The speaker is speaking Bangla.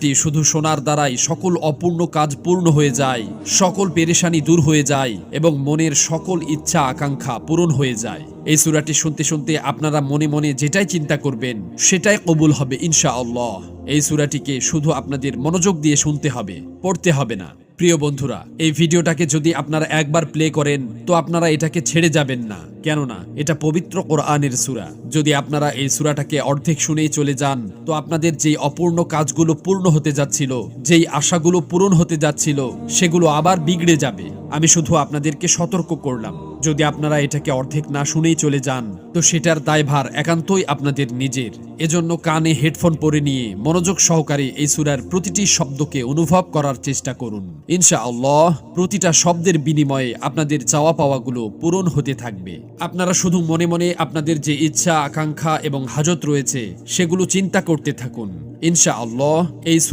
সুরাটি শুধু শোনার দ্বারাই সকল অপূর্ণ কাজ পূর্ণ হয়ে যায়, সকল পেরেশানি দূর হয়ে যায় এবং মনের সকল ইচ্ছা আকাঙ্ক্ষা পূরণ হয়ে যায়। এই সুরাটি শুনতে শুনতে আপনারা মনে মনে যেটাই চিন্তা করবেন সেটাই কবুল হবে ইনশাআল্লাহ। এই সুরাটিকে শুধু আপনাদের মনোযোগ দিয়ে শুনতে হবে, পড়তে হবে না। প্রিয় বন্ধুরা, এই ভিডিওটাকে যদি আপনারা একবার প্লে করেন তো আপনারা এটাকে ছেড়ে যাবেন না, কেননা এটা পবিত্র কোরআনের সূরা। যদি আপনারা এই সূরাটাকে অর্ধেক শুনেই চলে যান তো আপনাদের যেই অপূর্ণ কাজগুলো পূর্ণ হতে যাচ্ছিল, যেই আশাগুলো পূরণ হতে যাচ্ছিল, সেগুলো আবার বিগড়ে যাবে। আমি শুধু আপনাদেরকে সতর্ক করলাম, যদি আপনারা এটাকে অর্ধেক না শুনেই চলে যান তো সেটার দায়ভার একান্তই আপনাদের নিজের। এজন্য কানে হেডফোন পরে নিয়ে মনোযোগ সহকারে এই সূরার প্রতিটি শব্দকে অনুভব করার চেষ্টা করুন। ইনশাআল্লাহ প্রতিটা শব্দের বিনিময়ে আপনাদের চাওয়া পাওয়াগুলো পূরণ হতে থাকবে। আপনারা শুধু মনে মনে আপনাদের যে ইচ্ছা আকাঙ্ক্ষা এবং হাজত রয়েছে সেগুলো চিন্তা করতে থাকুন। ইনশাআল্লাহ এই